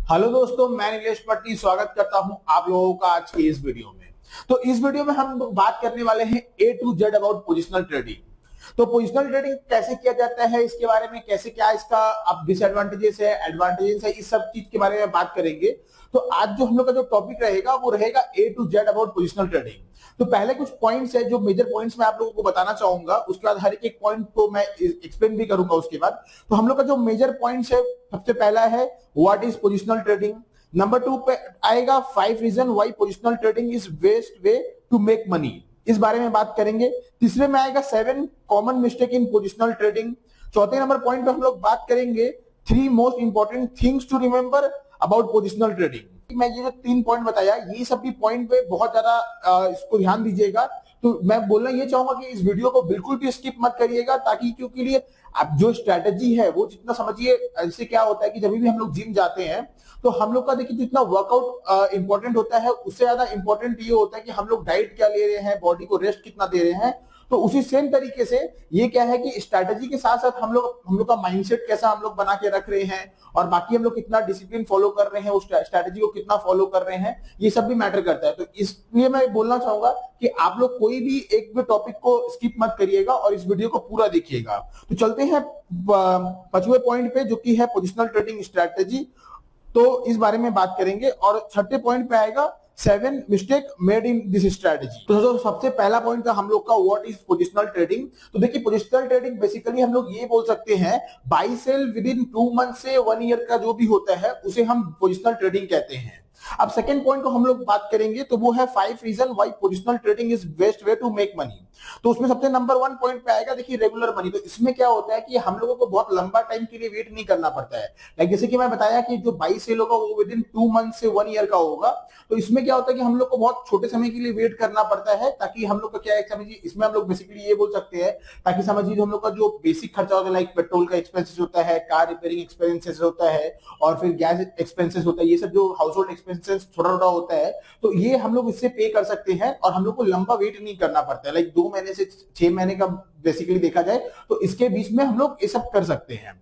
Hello दोस्तों, मैं नीलेश पट्टी स्वागत करता हूं आप लोगों का आज की इस वीडियो में। तो इस वीडियो में हम लोग बात करने वाले हैं A to Z about positional trading. तो पोजिशनल ट्रेडिंग कैसे किया जाता है, इसके बारे में कैसे क्या इसका अब डिसएडवांटेजेस है, एडवांटेजेस है, इस सब चीज के बारे में बात करेंगे। तो आज जो हम लोग का जो टॉपिक रहेगा वो रहेगा A to Z about positional trading. तो पहले कुछ पॉइंट्स है जो मेजर पॉइंट्स मैं आप लोगों को बताना चाहूंगा, उसके बाद हर एक पॉइंट को मैं एक्सप्लेन भी करूंगा उसके बाद। तो हम लोग का जो मेजर पॉइंट्स है, सबसे पहला है what is positional trading. Number 2 पे आएगा 5 reason why positional trading is best way to make money, इस बारे में बात करेंगे। तीसरे में आएगा 7 common mistake in positional trading. चौथे नंबर पॉइंट पे हम लोग बात करेंगे 3 most important things to remember about positional trading. मैं ये जो 3 पॉइंट बताया, ये सभी पॉइंट पे बहुत ज्यादा इसको ध्यान दीजिएगा। तो मैं बोलना ये चाहूंगा कि इस वीडियो को बिल्कुल भी स्किप मत करिएगा, ताकि क्योंकि लिए आप जो स्ट्रेटेजी है वो जितना समझिए। इससे क्या होता है कि जब भी हम लोग जिम जाते हैं तो हम लोग का देखिए जितना वर्कआउट इंपॉर्टेंट होता है, उससे ज्यादा इंपॉर्टेंट ये होता है कि हम लोग डाइट क्या ले रहे हैं, बॉडी को रेस्ट कितना दे रहे हैं। तो उसी सेम तरीके से ये क्या है कि स्ट्रैटेजी के साथ साथ हम लोग का माइंडसेट कैसा हम लोग बना के रख रहे हैं, और बाकी हम लोग कितना डिसिप्लिन फॉलो कर रहे हैं, उस स्ट्रैटेजी को कितना फॉलो कर रहे हैं, ये सब भी मैटर करता है। तो इसलिए मैं बोलना चाहूंगा कि आप लोग कोई भी एक भी टॉपिक को स्किप मत करिएगा और इस वीडियो को पूरा देखिएगा। तो चलते हैं 5वें पॉइंट पे, जो कि है पोजिशनल ट्रेडिंग स्ट्रैटेजी। तो इस बारे में बात करेंगे। और छठे पॉइंट पे आएगा 7 mistake made in this strategy. तो सबसे पहला पॉइंट था हम लोग का व्हाट इज पोजिशनल ट्रेडिंग। तो देखिए पोजिशनल ट्रेडिंग बेसिकली हम लोग ये बोल सकते हैं, buy sell within 2 month से 1 ईयर का जो भी होता है उसे हम पोजिशनल ट्रेडिंग कहते हैं। अब सेकंड पॉइंट को हम लोग बात करेंगे, तो वो है 5 reason why positional trading is best way to make money. तो उसमें सबसे नंबर 1 पॉइंट पे आएगा देखिए रेगुलर मनी। तो इसमें क्या होता है कि हम लोगों को बहुत लंबा टाइम के लिए वेट नहीं करना पड़ता है। लाइक जैसे कि मैं बताया कि जो 22 सेल होगा वो विद इन 2 मंथ से 1 ईयर का होगा। तो इसमें क्या होता है कि हम लोग को बहुत छोटे समय के लिए वेट करना पड़ता है, ताकि हम लोग का क्या है समझिए, इसमें हम लोग बेसिकली ये बोल सकते हैं, ताकि समझिए हम लोग का जो बेसिक खर्चा होता है, लाइक पेट्रोल का एक्सपेंसेस होता है, कार रिपेयरिंग एक्सपेंसेस होता है, और फिर गैस एक्सपेंसेस होता है, ये सब जो हाउस होल्ड एक्सपेंसेस छोटा छोटा होता है, तो ये हम लोग इससे पे कर सकते हैं और हम लोग को लंबा वेट नहीं करना पड़ता है। लाइक 2 महीने से 6 महीने का बेसिकली देखा जाए तो इसके बीच में हम लोग ये सब कर सकते हैं।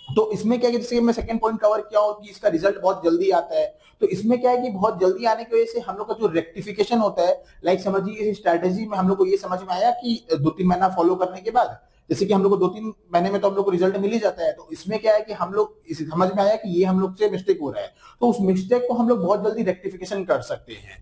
तो इसमें क्या है, जैसे मैं सेकंड पॉइंट कवर किया हूं कि इसका रिजल्ट बहुत जल्दी आता है। तो इसमें क्या है कि बहुत जल्दी आने की वजह से हम लोग का जो रेक्टिफिकेशन होता है, लाइक समझिए इस स्ट्रैटेजी में हम लोग को ये समझ में आया कि 2-3 महीना फॉलो करने के बाद, जैसे कि हम लोग को 2-3 महीने में तो हम लोग को रिजल्ट मिल ही जाता है। तो इसमें क्या है कि हम लोग इसे समझ में आया कि ये हम लोग से मिस्टेक हो रहा है, तो उस मिस्टेक को हम लोग बहुत जल्दी रेक्टिफिकेशन कर सकते हैं।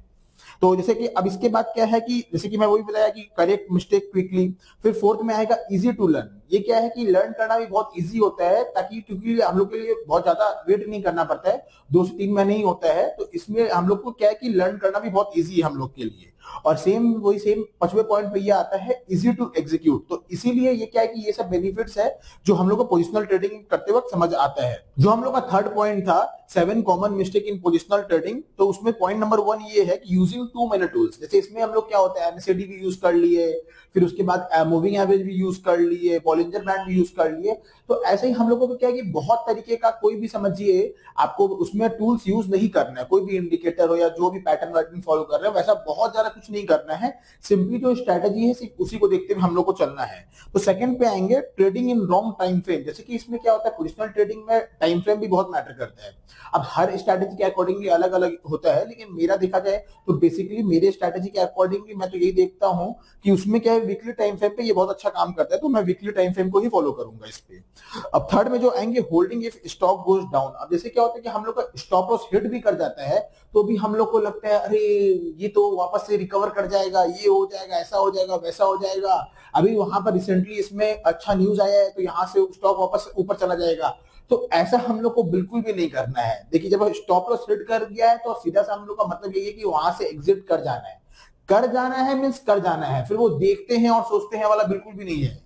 तो जैसे कि अब इसके बाद क्या है कि जैसे कि मैं वही बताया कि करेक्ट मिस्टेक क्विकली। फिर फोर्थ में आएगा इजी टू लर्न। ये क्या है कि लर्न करना भी बहुत इजी होता है, ताकि क्योंकि हम लोग के लिए बहुत ज्यादा वेट नहीं करना पड़ता है, 2 से 3 महीने ही होता है। तो इसमें हम लोग को क्या है कि लर्न करना भी बहुत इजी है हम लोग के लिए। और वही सेम 5वें पॉइंट पे ये आता है इजी टू एग्जीक्यूट। तो इसीलिए ये क्या है कि ये सब बेनिफिट्स है जो हम लोग को पोजिशनल ट्रेडिंग करते वक्त समझ आता है। जो हम लोग का थर्ड पॉइंट था 7 common mistake in positional trading, तो उसमें पॉइंट नंबर 1 ये है कि यूजिंग टू मेनी टूल्स। जैसे इसमें हम लोग क्या होता है, एमएससीडी भी यूज कर लिए, फिर उसके बाद मूविंग एवरेज भी यूज कर लिए, बॉलिंजर बैंड भी यूज कर लिए। तो ऐसे ही हम लोगों को क्या है कि बहुत तरीके का कोई भी समझिए आपको उसमें टूल्स यूज नहीं करना है। कोई भी इंडिकेटर हो या जो भी पैटर्न वैटर्न फॉलो कर रहे हैं, वैसा बहुत ज्यादा कुछ नहीं करना है। सिंपली जो स्ट्रैटेजी है सिर्फ उसी को देखते हुए हम लोग को चलना है। तो सेकंड पे आएंगे trading in wrong time frame. जैसे कि इसमें क्या होता है, पोजिशनल ट्रेडिंग में टाइम फ्रेम भी बहुत मैटर करता है। अब हर स्ट्रैटेजी के अकॉर्डिंगली अलग अलग होता है, लेकिन मेरा देखा जाए तो बेसिकली मेरे स्ट्रैटेजी के अकॉर्डिंगली मैं तो यही देखता हूं कि उसमें क्या है, वीकली टाइम फ्रेम पे ये बहुत अच्छा काम करता है, तो मैं वीकली टाइम फ्रेम को ही फॉलो करूंगा इस पे। अब थर्ड में जो आएंगे holding if stock goes down. अब जैसे क्या होता है कि हम लोग का स्टॉप लॉस हिट भी कर जाता है, तो भी हम लोग को लगता है अरे ये तो वापस से रिकवर कर जाएगा, ये हो जाएगा, ऐसा हो जाएगा, वैसा हो जाएगा। अभी वहां पर रिसेंटली इसमें अच्छा न्यूज आया है, तो यहाँ से स्टॉक वापस ऊपर चला जाएगा। तो ऐसा हम लोग को बिल्कुल भी नहीं करना है। देखिए जब स्टॉप लॉस हिट कर गया है तो सीधा सा हम लोग का मतलब यही है कि वहां से एग्जिट कर जाना है। कर जाना है मीन्स कर जाना है, फिर वो देखते हैं और सोचते हैं वाला बिल्कुल भी नहीं है।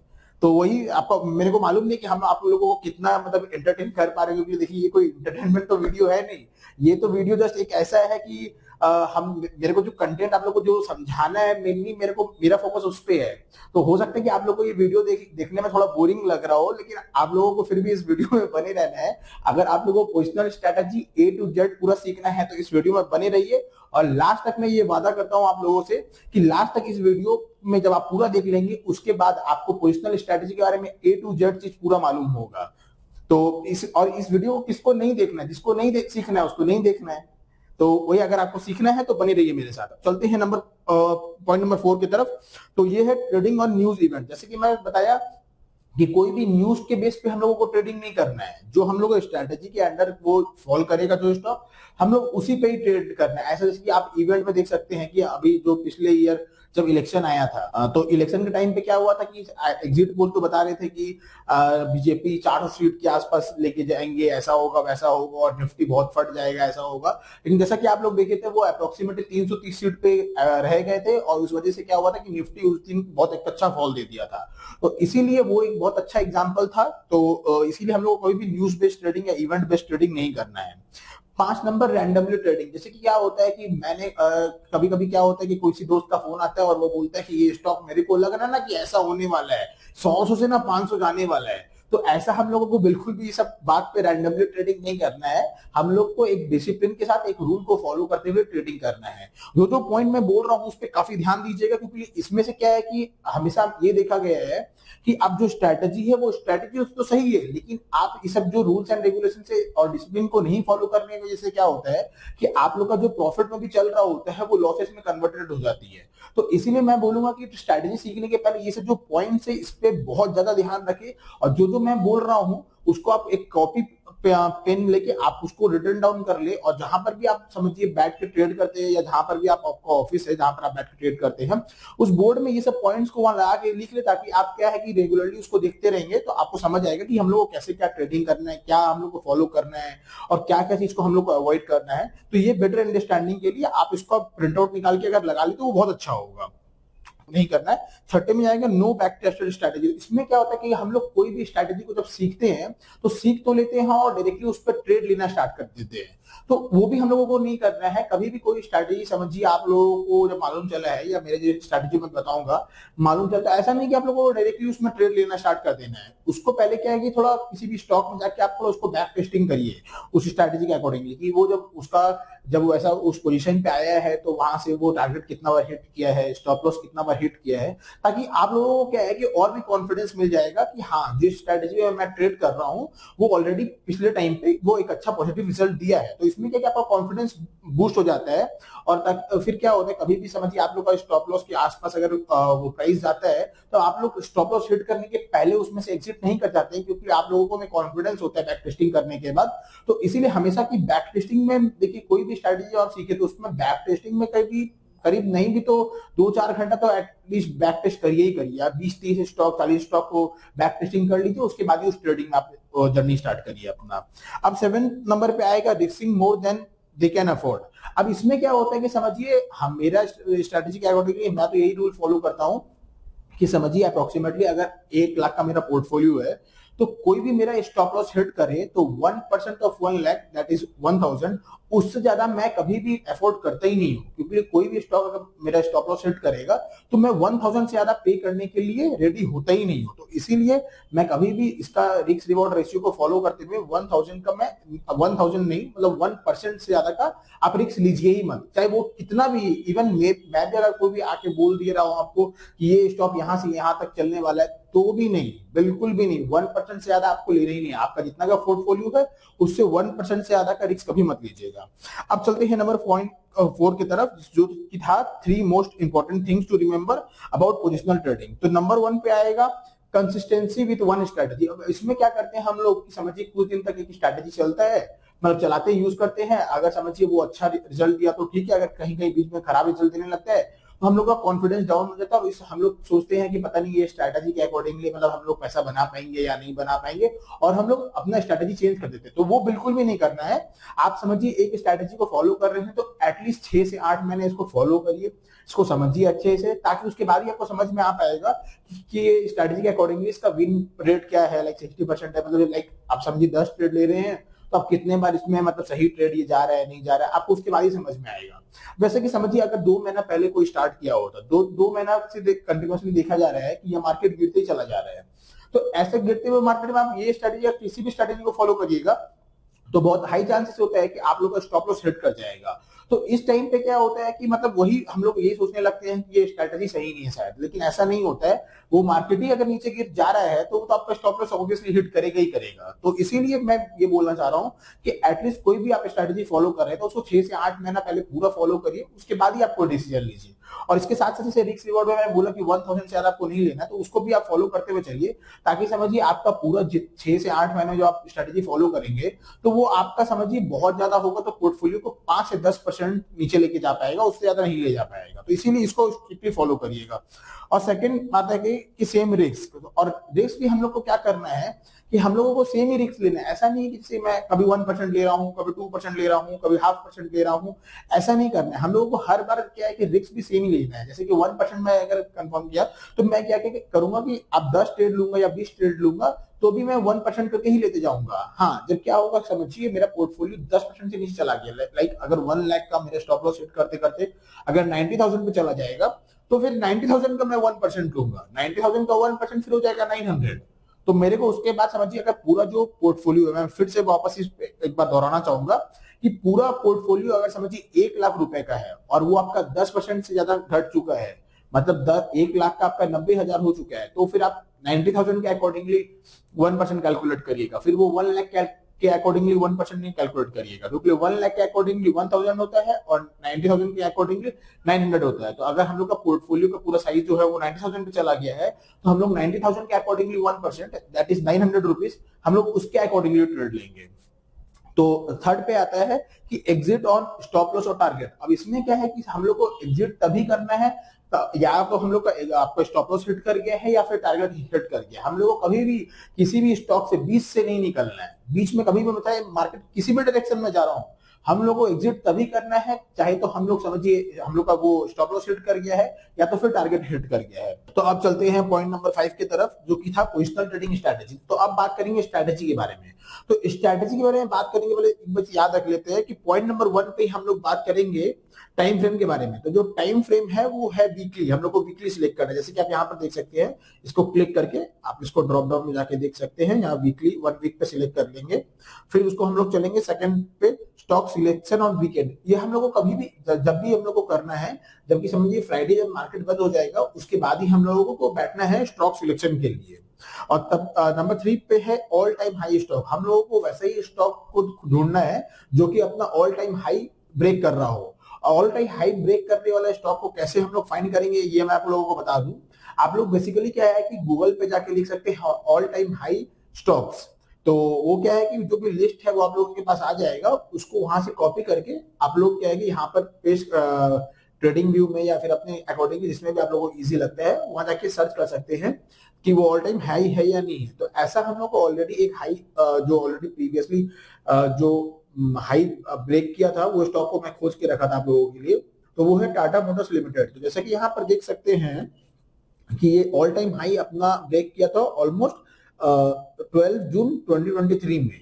तो वही आपको, मेरे को मालूम नहीं कि हम आप लोगों को कितना मतलब एंटरटेन कर पा रहे हैं, क्योंकि देखिए ये कोई एंटरटेनमेंट तो वीडियो है नहीं। ये तो वीडियो जस्ट एक ऐसा है कि हम मेरे को जो कंटेंट आप लोग को जो समझाना है, मेनली मेरा फोकस उस पे है। तो हो सकता है कि आप लोग को ये वीडियो देखने में थोड़ा बोरिंग लग रहा हो, लेकिन आप लोगों को फिर भी इस वीडियो में बने रहना है। अगर आप लोगों को positional strategy A to Z पूरा सीखना है तो इस वीडियो में बने रहिए। और लास्ट तक मैं ये वादा करता हूं आप लोगों से कि लास्ट तक इस वीडियो में जब आप पूरा देख लेंगे, उसके बाद आपको पोजिशनल स्ट्रैटेजी के बारे में ए टू जेड चीज पूरा मालूम होगा। तो इस वीडियो को किसको नहीं देखना है, जिसको नहीं सीखना है उसको नहीं देखना है। तो वही अगर आपको सीखना है तो बने रहिए मेरे साथ। चलते हैं पॉइंट नंबर 4 की तरफ। तो ये है ट्रेडिंग ऑन न्यूज इवेंट। जैसे कि मैं बताया कि कोई भी न्यूज के बेस पे हम लोगों को ट्रेडिंग नहीं करना है, जो हम लोग स्ट्रेटेजी के अंडर वो फॉलो करेगा जो स्टॉक, हम लोग उसी पे ही ट्रेड करना है। ऐसा जैसे कि आप इवेंट में देख सकते हैं कि अभी जो पिछले ईयर जब इलेक्शन आया था, तो इलेक्शन के टाइम पे क्या हुआ था कि एग्जिट पोल तो बता रहे थे कि बीजेपी 400 सीट के आसपास लेके जाएंगे, ऐसा होगा वैसा होगा और निफ्टी बहुत फट जाएगा, ऐसा होगा। लेकिन जैसा कि आप लोग देखे थे वो अप्रोक्सीमेटली 330 सीट पे रह गए थे और उस वजह से क्या हुआ था कि निफ्टी उस दिन बहुत एक अच्छा फॉल दे दिया था। तो इसीलिए वो एक बहुत अच्छा एग्जाम्पल था। तो इसीलिए हम लोग कोई भी न्यूज बेस्ड ट्रेडिंग या इवेंट बेस्ड ट्रेडिंग नहीं करना है। 5 नंबर रैंडमली ट्रेडिंग। जैसे कि क्या होता है कि मैंने कभी कभी क्या होता है कि कोई सी दोस्त का फोन आता है और वो बोलता है कि ये स्टॉक मेरे को लग रहा है ना कि ऐसा होने वाला है, 100 से ना 500 जाने वाला है। तो ऐसा हम लोगों को बिल्कुल भी सब बात पे रैंडमली ट्रेडिंग नहीं करना है। हम लोग को एक डिसिप्लिन के साथ एक रूल को फॉलो करते हुए ट्रेडिंग करना है। जो पॉइंट मैं बोल रहा हूँ उस पर काफी ध्यान दीजिएगा, क्योंकि इसमें से क्या है कि हमेशा ये देखा गया है कि अब जो स्ट्रेटेजी है वो स्ट्रेटेजी तो सही है, लेकिन आप इस सब जो रूल्स एंड रेगुलेशन से और डिसिप्लिन को नहीं फॉलो करने की वजह से क्या होता है कि आप लोग का जो प्रॉफिट में भी चल रहा होता है वो लॉसेस में कन्वर्टेड हो जाती है। तो इसीलिए मैं बोलूंगा कि स्ट्रेटेजी सीखने के पहले ये सब जो पॉइंट्स है इस पे बहुत ज्यादा ध्यान रखें, और जो मैं बोल रहा हूँ उसको आप एक कॉपी पेन लेके आप उसको रिटर्न डाउन कर ले, और जहां पर भी आप समझिए बैठ के ट्रेड करते हैं या जहां पर भी आपका ऑफिस है जहां पर आप बैठ के ट्रेड करते हैं, उस बोर्ड में ये सब पॉइंट्स को वहां लगा के लिख ले, ताकि आप क्या है कि रेगुलरली उसको देखते रहेंगे तो आपको समझ आएगा कि हम लोग को कैसे क्या ट्रेडिंग करना है, क्या हम लोग को फॉलो करना है और क्या क्या चीज को हम लोग को अवॉइड करना है। तो ये बेटर अंडरस्टैंडिंग के लिए आप इसको प्रिंट आउट निकाल के अगर लगा ले तो वो बहुत अच्छा होगा। नहीं करना है। छठे में जाएगा नो बैक टेस्टेड स्ट्रेटेजी। इसमें क्या होता है कि हम लोग कोई भी स्ट्रेटेजी को जब सीखते हैं तो सीख तो लेते हैं और डायरेक्टली उस पर ट्रेड लेना स्टार्ट कर देते हैं, तो वो भी हम लोगों को नहीं करना है। कभी भी कोई स्ट्रेटेजी समझिए आप लोगों को जब मालूम चला है या मेरे जो स्ट्रेटेजी में बताऊंगा मालूम चलता है, ऐसा नहीं कि आप लोगों को डायरेक्टली उसमें ट्रेड लेना स्टार्ट कर देना है। उसको पहले क्या है कि थोड़ा किसी भी स्टॉक में जाके आप थोड़ा उसको बैक टेस्टिंग करिए उस स्ट्रेटेजी के अकॉर्डिंगली, कि वो जब वो ऐसा उस पोजीशन पे आया है तो वहां से वो टारगेट कितना बार हिट किया है, स्टॉप लॉस कितना बार हिट किया है, ताकि आप लोगों को क्या है कि और भी कॉन्फिडेंस मिल जाएगा कि हाँ जिस स्ट्रेटेजी में मैं ट्रेड कर रहा हूँ वो ऑलरेडी पिछले टाइम पे वो एक अच्छा पॉजिटिव रिजल्ट दिया है। तो इसमें क्या कि आपका कॉन्फिडेंस बूस्ट हो जाता है। और फिर क्या होता है कभी भी समझिए आप लोग का स्टॉप लॉस के आसपास अगर वो प्राइस जाता है तो आप लोग स्टॉप लॉस हिट करने के पहले उसमें से एग्जिट नहीं कर जाते हैं, क्योंकि आप लोगों को में कॉन्फिडेंस होता है बैक टेस्टिंग करने के बाद। तो इसीलिए हमेशा की बैक टेस्टिंग में देखिए कोई भी स्ट्रेटेजी आप सीखे तो उसमें बैक टेस्टिंग में कभी करीब नहीं भी तो 2-4 घंटा तो एटलीस्ट बैक टेस्ट करिए ही करिए। आप 20-30 स्टॉक 40 स्टॉक को बैक टेस्टिंग कर लीजिए, उसके बाद ही उस ट्रेडिंग में आप जर्नी स्टार्ट करिए अपना। अब 7 नंबर पे आएगा risking more than they can afford. अब इसमें क्या होता है कि समझिए हम मेरा स्ट्रेटेजी के अकॉर्डिंगली मैं तो यही रूल फॉलो करता हूं कि समझिए अप्रोक्सीमेटली अगर 1 लाख का मेरा पोर्टफोलियो है तो कोई भी मेरा स्टॉप लॉस हिट करे तो 1% ऑफ 1 लाख दैट इज 1000, उससे ज्यादा मैं कभी भी अफोर्ड करता ही नहीं हूं, क्योंकि कोई भी स्टॉक अगर मेरा स्टॉप लॉस हिट करेगा तो मैं 1000 से ज्यादा पे करने के लिए रेडी होता ही नहीं हूं। तो इसीलिए मैं कभी भी इसका रिस्क रिवॉर्ड रेशियो को फॉलो करते हुए 1000 का मैं 1000 नहीं मतलब 1% से ज्यादा का आप रिस्क लीजिए ही मत, चाहे वो कितना भी इवन मैं भी अगर कोई भी आके बोल दे रहा हूं आपको कि ये स्टॉक यहां से यहां तक चलने वाला है तो भी नहीं, बिल्कुल भी नहीं। 1% से ज्यादा आपको लेना ही नहीं है। आपका जितना का पोर्टफोलियो है उससे 1% से ज्यादा का रिस्क कभी मत लीजिएगा। अब चलते हैं नंबर पॉइंट 4 की तरफ, जो कि था 3 most important things to remember about positional trading. तो नंबर 1 पे आएगा कंसिस्टेंसी विद वन स्ट्रेटेजी। अब इसमें क्या करते हैं हम लोग, समझिए कुछ दिन तक एक स्ट्रेटेजी चलता है, मतलब चलाते यूज करते हैं, अगर समझिए वो अच्छा रिजल्ट दिया तो ठीक है, अगर कहीं कहीं बीच में खराब रिजल्ट देने लगता है तो हम लोग का कॉन्फिडेंस डाउन हो जाता है और हम लोग सोचते हैं कि पता नहीं ये स्ट्रैटेजी के अकॉर्डिंगली मतलब हम लोग पैसा बना पाएंगे या नहीं बना पाएंगे, और हम लोग अपना स्ट्रैटेजी चेंज कर देते हैं। तो वो बिल्कुल भी नहीं करना है। आप समझिए एक स्ट्रैटेजी को फॉलो कर रहे हैं तो एटलीस्ट 6 से 8 महीने इसको फॉलो करिए, इसको समझिए अच्छे से, ताकि उसके बाद ही आपको समझ में आ पाएगा कि स्ट्रैटेजी के अकॉर्डिंगली इसका विन रेट क्या है। लाइक 60% है, मतलब लाइक आप समझिए 10 ट्रेड ले रहे हैं तो आप कितने बार इसमें मतलब सही ट्रेड ये जा रहा है नहीं जा रहा है, आपको उसके बाद ही समझ में आएगा। वैसे कि समझिए अगर 2 महीना पहले कोई स्टार्ट किया होता, दो महीना से कंटिन्यूसली देखा जा रहा है कि ये मार्केट गिरते ही चला जा रहा है, तो ऐसे गिरते हुए मार्केट में आप ये स्ट्रेटेजी या किसी भी स्ट्रेटेजी को फॉलो करिएगा तो बहुत हाई चांसेस होता है कि आप लोग का स्टॉप लॉस हिट कर जाएगा। तो इस टाइम पे क्या होता है कि मतलब वही हम लोग यही सोचने लगते हैं कि ये स्ट्रेटजी सही नहीं है शायद, लेकिन ऐसा नहीं होता है। वो मार्केट ही अगर नीचे गिर जा रहा है तो वो तो आपका स्टॉप लॉस ऑब्वियसली हिट करेगा ही करेगा। तो इसीलिए मैं ये बोलना चाह रहा हूँ कि एटलीस्ट कोई भी आप स्ट्रेटजी फॉलो कर रहे हैं तो उसको 6 से 8 महीना पहले पूरा फॉलो करिए, उसके बाद ही आप कोई डिसीजन लीजिए। और इसके साथ साथ जैसे रिस्क रिवॉर्ड में मैंने बोला कि 1000 से ज्यादा आपको नहीं लेना, तो उसको भी आप फॉलो करते हुए चलिए, ताकि समझिए आपका पूरा 6 से 8 महीने जो आप स्ट्रेटजी फॉलो करेंगे तो वो आपका समझिए बहुत ज्यादा होगा, तो पोर्टफोलियो को 5 से 10% नीचे लेके जा पाएगा, उससे ज्यादा नहीं ले जा पाएगा। तो इसीलिए इसको स्ट्रिक्टली फॉलो करिएगा। और सेकंड बात है कि सेम रिस्क, और रिस्क भी हम लोग को क्या करना है कि हम लोगों को सेम ही रिस्क लेना है। ऐसा नहीं है कि मैं कभी 1% ले रहा हूँ, कभी 2% ले रहा हूँ, कभी 0.5% ले रहा हूँ, ऐसा नहीं करना है। हम लोगों को हर बार क्या है कि रिस्क भी सेम ही लेना है। जैसे कि 1% में अगर कंफर्म किया तो मैं क्या करूंगा कि अब 10 ट्रेड लूंगा या 20 ट्रेड लूंगा तो भी मैं 1% करके ही लेते जाऊंगा। हाँ, जब क्या होगा समझिए मेरा पोर्टफोलियो 10% से नीचे चला गया, लाइक अगर 1 लाख का मेरे स्टॉप लॉस हिट करते करते अगर 90,000 पे चला जाएगा तो फिर 90,000 का मैं 1% लूंगा, 90,000 का 1% फिर हो जाएगा 900। तो मेरे को उसके बाद समझिए अगर पूरा जो पोर्टफोलियो है, मैं फिर से वापस इस एक बार दोहराना चाहूंगा कि पूरा पोर्टफोलियो अगर समझिए 1 लाख रुपए का है और वो आपका 10% से ज्यादा घट चुका है, मतलब 1 लाख का आपका 90,000 हो चुका है, तो फिर आप 90,000 के अकॉर्डिंगली 1% कैलकुलेट करिएगा। फिर वो 1 लाख के अकॉर्डिंगली 1% नहीं कैलकुलेट करिएगा, क्योंकि 1 लाख के अकॉर्डिंगली 1000 होता है और 90,000 के अकॉर्डिंगली 900 होता है। तो अगर हम लोग का पोर्टफोलियो का पूरा साइज जो है वो 90,000 पे चला गया है तो हम लोग 90,000 के अकॉर्डिंगली 1%, दैट इज 900 रुपीज, हम लोग उसके अकॉर्डिंगली ट्रेड लेंगे। तो थर्ड पे आता है कि एग्जिट ऑन स्टॉप लॉस और टारगेट। अब इसमें क्या है कि हम लोग को एग्जिट तभी करना है या तो हम लोग का आपका स्टॉप लॉस हिट कर गया है या फिर टारगेट हिट कर गया। हम लोग को कभी भी किसी भी स्टॉक से बीच से नहीं निकलना है, बीच में कभी भी बताए मार्केट किसी भी डायरेक्शन में जा रहा हूं, हम लोग को एग्जिट तभी करना है चाहे तो हम लोग समझिए हम लोग का वो स्टॉप लॉस हिट कर गया है या तो फिर टारगेट हिट कर गया है। तो अब चलते हैं पॉइंट नंबर 5 की तरफ, जो कि था पोजिशनल ट्रेडिंग स्ट्रेटेजी। तो अब बात करेंगे स्ट्रेटेजी के बारे में। तो स्ट्रेटेजी के बारे में बात करेंगे, पहले एक बात याद रख लेते हैं कि पॉइंट नंबर 1 पे हम लोग बात करेंगे टाइम फ्रेम के बारे में। तो जो टाइम फ्रेम है वो है वीकली, हम लोग को वीकली सिलेक्ट करना है। जैसे कि आप यहाँ पर देख सकते हैं, इसको क्लिक करके आप इसको ड्रॉप डाउन में जाके देख सकते हैं, यहाँ वीकली 1 वीक पे सिलेक्ट कर लेंगे। फिर उसको हम लोग चलेंगे सेकंड पे, स्टॉक सिलेक्शन ऑन वीकेंड। ये हम लोग को कभी भी जब भी हम लोग को करना है, जबकि समझिए फ्राइडे जब मार्केट बंद हो जाएगा उसके बाद ही हम लोगों को बैठना है स्टॉक सिलेक्शन के लिए। और तब नंबर 3 पे है ऑल टाइम हाई स्टॉक। हम लोगों को वैसे ही स्टॉक को ढूंढना है जो कि अपना ऑल टाइम हाई ब्रेक कर रहा हो। ऑल टाइम हाई ब्रेक करने वाला स्टॉक को कैसे हम लोग फाइंड करेंगे ये मैं आप लोगों को बता दूं। आप लोग बेसिकली क्या है कि गूगल पे जाके लिख सकते हैं ऑल टाइम हाई स्टॉक्स। तो वो क्या है कि जो भी लिस्ट है वो आप लोगों के पास आ जाएगा, उसको वहां से कॉपी करके आप लोग क्या है कि यहाँ पर पेस्ट ट्रेडिंग व्यू में या फिर अपने अकॉर्डिंगली जिसमें भी आप लोगों को इजी लगता है वहां जाके सर्च कर सकते हैं कि वो ऑल टाइम हाई है या नहीं है। तो ऐसा हम लोग को ऑलरेडी एक हाई जो ऑलरेडी प्रीवियसली जो हाई ब्रेक किया था वो स्टॉक को मैं खोज के रखा था आप लोगों के लिए, तो वो है टाटा मोटर्स लिमिटेड। तो जैसे कि यहाँ पर देख सकते हैं कि ये ऑल टाइम हाई अपना ब्रेक किया था ऑलमोस्ट 12 जून 2023 में।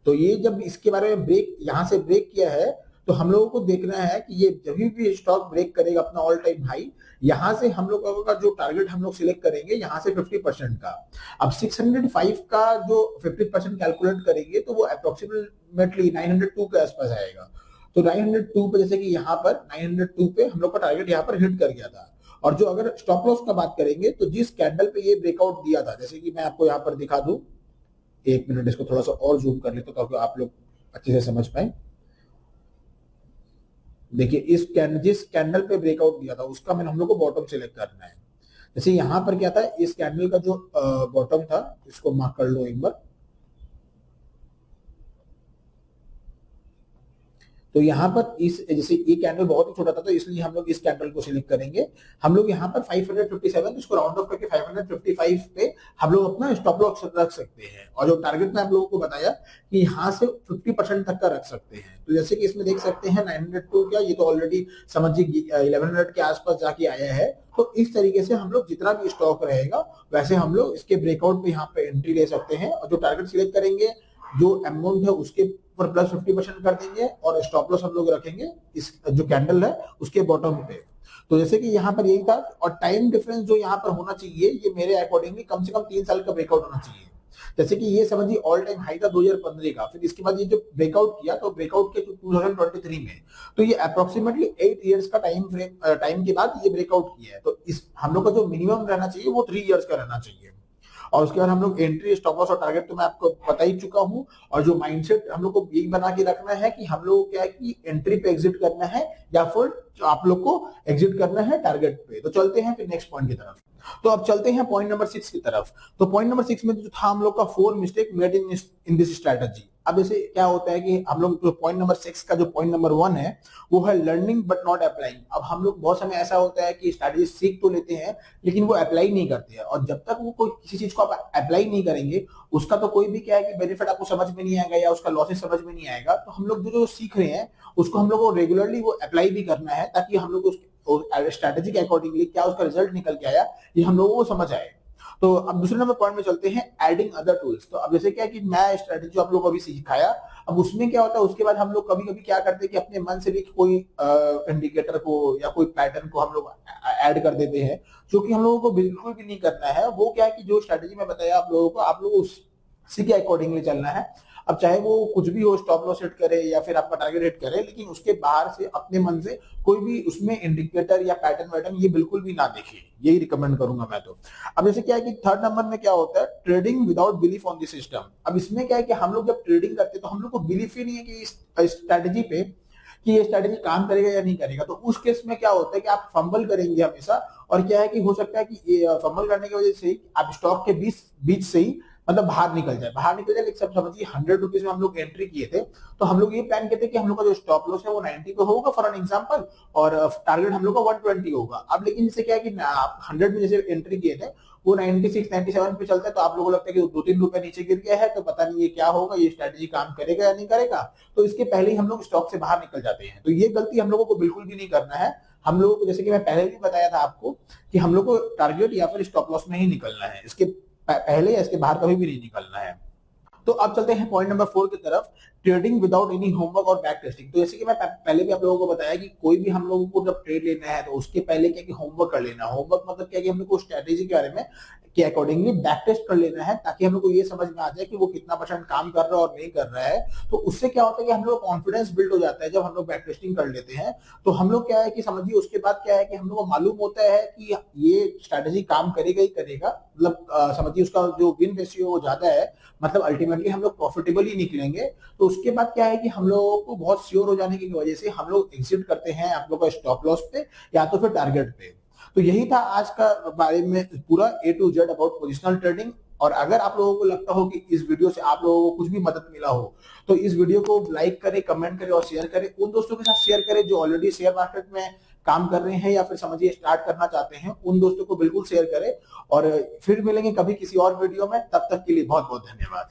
तो ये जब इसके बारे में ब्रेक यहाँ से ब्रेक किया है तो हम लोगों को देखना है कि ये जब भी स्टॉक ब्रेक करेगा अपना ऑल टाइम हाई, यहाँ से हम लोगों का जो टारगेट हम लोग सिलेक्ट करेंगे यहाँ से 50% का। अब 605 का जो 50% कैलकुलेट करेंगे तो वो अप्रोक्सीमेटली 902 के आसपास आएगा। तो 902 पे जैसे कि यहाँ पर 902 पे हम लोग का टारगेट यहाँ पर हिट कर गया था। और जो अगर स्टॉप लॉस का बात करेंगे तो जिस कैंडल पे ये ब्रेकआउट दिया था, जैसे कि मैं आपको यहाँ पर दिखा दूं, 1 मिनट इसको थोड़ा सा और जूम कर लेते ताकि आप लोग अच्छे से समझ पाए। देखिए इस जिस कैंडल पे ब्रेकआउट दिया था उसका मैंने हम लोग को बॉटम सिलेक्ट करना है। जैसे यहाँ पर क्या था, इस कैंडल का जो बॉटम था इसको मार्क कर लो एक बार। तो यहाँ पर इस जैसे ये कैंडल बहुत ही छोटा था तो इसलिए हम लोग इस कैंडल को सिलेक्ट करेंगे। हम लोग यहाँ पर 557 इसको राउंड ऑफ करके 555 पे हम लोग अपना स्टॉप लॉस रख सकते हैं। और जो टारगेट मैं आप लोगों को बताया कि यहाँ से 50% तक का रख सकते हैं। तो जैसे कि इसमें देख सकते हैं 902 क्या, ये तो ऑलरेडी समझिए 1100 के आसपास जाके आया है। तो इस तरीके से हम लोग जितना भी स्टॉक रहेगा वैसे हम लोग इसके ब्रेकआउट पे यहाँ पे एंट्री ले सकते हैं। और जो टारगेट सिलेक्ट करेंगे जो अमाउंट है उसके ऊपर प्लस 50% कर देंगे और स्टॉप लॉस हम लोग रखेंगे इस जो कैंडल है उसके बॉटम पे। तो जैसे कि यहाँ पर यही था। और टाइम डिफरेंस जो यहाँ पर होना चाहिए ये मेरे अकॉर्डिंगली कम से कम 3 साल का ब्रेकआउट होना चाहिए। जैसे कि ये समझिए ऑल टाइम हाई था 2015 का, फिर इसके बाद ये जो ब्रेकआउट किया तो ब्रेकआउट के 2023 में, तो ये अप्रोक्सीमेटली 8 इयर्स का टाइम के बाद ये ब्रेकआउट किया है। तो इस हम लोग का जो मिनिमम रहना चाहिए वो 3 इयर्स का रहना चाहिए। और उसके बाद हम लोग एंट्री, स्टॉप लॉस और टारगेट तो मैं आपको बता ही चुका हूं। और जो माइंडसेट हम लोग को यही बना के रखना है कि हम लोग को क्या है कि एंट्री पे एग्जिट करना है या फिर आप लोग को एग्जिट करना है टारगेट पे। तो चलते हैं फिर नेक्स्ट पॉइंट की तरफ। तो अब चलते हैं पॉइंट नंबर 6 की तरफ। तो पॉइंट नंबर 6 में जो था हम लोग का 4 mistake made in this strategy. अब जैसे क्या होता है कि हम लोग जो पॉइंट नंबर 6 का जो पॉइंट नंबर 1 है वो है लर्निंग बट नॉट अप्लाइंग। अब हम लोग बहुत समय ऐसा होता है कि स्ट्रेटजी सीख तो लेते हैं लेकिन वो अप्लाई नहीं करते हैं, और जब तक वो कोई किसी चीज को आप अप्लाई नहीं करेंगे उसका तो कोई भी क्या है कि बेनिफिट आपको समझ में नहीं आएगा या उसका लॉसेस समझ में नहीं आएगा। तो हम लोग जो जो सीख रहे हैं उसको हम लोग को रेगुलरली वो अप्लाई भी करना है ताकि हम लोग स्ट्रेटेजी के अकॉर्डिंगली क्या उसका रिजल्ट निकल के आया ये हम लोगों को समझ आए। तो अब दूसरे नंबर पॉइंट में चलते हैं, एडिंग अदर टूल्स। तो अब जैसे क्या है कि मैं स्ट्रेटेजी जो आप लोग को अभी सिखाया, अब उसमें क्या होता है उसके बाद हम लोग कभी कभी क्या करते हैं कि अपने मन से भी कोई इंडिकेटर को या कोई पैटर्न को हम लोग ऐड कर देते हैं, जो कि हम लोगों को बिल्कुल भी नहीं करना है। वो क्या है कि जो स्ट्रेटेजी मैं बताया आप लोगों को, आप लोग उसी के अकॉर्डिंगली चलना है। अब चाहे वो कुछ भी हो, स्टॉप लॉस सेट करे या फिर आपका टारगेट हिट करे, लेकिन उसके बाहर से अपने मन से कोई भी उसमें इंडिकेटर या पैटर्न वैटर्न ये बिल्कुल भी ना देखे, यही रिकमेंड करूंगा मैं तो। अब जैसे क्या है कि थर्ड नंबर में क्या होता है, trading without belief on the system. अब इसमें क्या है कि हम लोग जब ट्रेडिंग करते हैं तो हम लोग को बिलीफ ही नहीं है कि इस स्ट्रेटेजी पे कि ये स्ट्रेटेजी काम करेगा या नहीं करेगा। तो उस केस में क्या होता है कि आप फंबल करेंगे हमेशा, और क्या है कि हो सकता है कि ये फंबल करने की वजह से आप स्टॉक के बीच से ही मतलब बाहर निकल जाए। लेकिन सब समझिए 100 रुपीज में हम लोग एंट्री किए थे, तो हम लोग ये प्लान किए थे कि हम लोग का जो स्टॉप लॉस है वो 90 पे होगा फॉर एन एग्जांपल, और टारगेट हम लोग का 120 होगा। अब लेकिन इससे क्या है कि आप 100 में जैसे एंट्री किए थे वो 96 97 पे चलता है, तो आप लोगों को लगता है कि 2-3 रुपए नीचे गिर गया है तो पता नहीं ये क्या होगा, ये स्ट्रेटेजी काम करेगा या नहीं करेगा। तो इसके पहले ही हम लोग स्टॉक से बाहर निकल जाते हैं। तो ये गलती हम लोगों को बिल्कुल भी नहीं करना है। हम लोगों को जैसे कि मैं पहले भी बताया था आपको कि हम लोग को टारगेट या फिर स्टॉप लॉस में ही निकलना है, इसके पहले या इसके बाहर कभी भी नहीं निकलना है। तो अब चलते हैं पॉइंट नंबर 4 की तरफ, ट्रेडिंग विदाउट एनी होमवर्क और बैक टेस्टिंग। तो जैसे कि मैं पहले भी आप लोगों को बताया कि कोई भी हम लोगों को जब ट्रेड लेना है तो उसके पहले क्या कि होमवर्क कर लेना। होमवर्क मतलब क्या कि हम लोग को स्ट्रेटेजी के बारे में के अकॉर्डिंगली बैक टेस्ट कर लेना है, ताकि हम लोग को ये समझ में आ जाए कि वो कितना परसेंट काम कर रहा है और नहीं कर रहा है। तो उससे क्या होता है कि हम लोग कॉन्फिडेंस बिल्ड हो जाता है जब हम लोग बैक टेस्टिंग कर लेते हैं। तो हम लोग क्या है कि समझिए उसके बाद क्या है कि हम लोग को मालूम होता है कि ये स्ट्रेटेजी काम करेगा ही करेगा, मतलब समझिए उसका जो विन रेशियो वो ज्यादा है, मतलब अल्टीमेटली हम लोग प्रॉफिटेबल ही निकलेंगे। तो उसके बाद क्या है कि हम लोगों को बहुत श्योर हो जाने की वजह से हम लोग एग्जिट करते हैं आप लोग का स्टॉप लॉस पे या तो फिर टारगेट पे। तो यही था आज का बारे में पूरा A to Z about positional trading. और अगर आप लोगों को लगता हो कि इस वीडियो से आप लोगों को कुछ भी मदद मिला हो तो इस वीडियो को लाइक करें, कमेंट करें और शेयर करें। उन दोस्तों के साथ शेयर करें जो ऑलरेडी शेयर मार्केट में काम कर रहे हैं या फिर समझिए स्टार्ट करना चाहते हैं, उन दोस्तों को बिल्कुल शेयर करें। और फिर मिलेंगे कभी किसी और वीडियो में, तब तक के लिए बहुत बहुत धन्यवाद।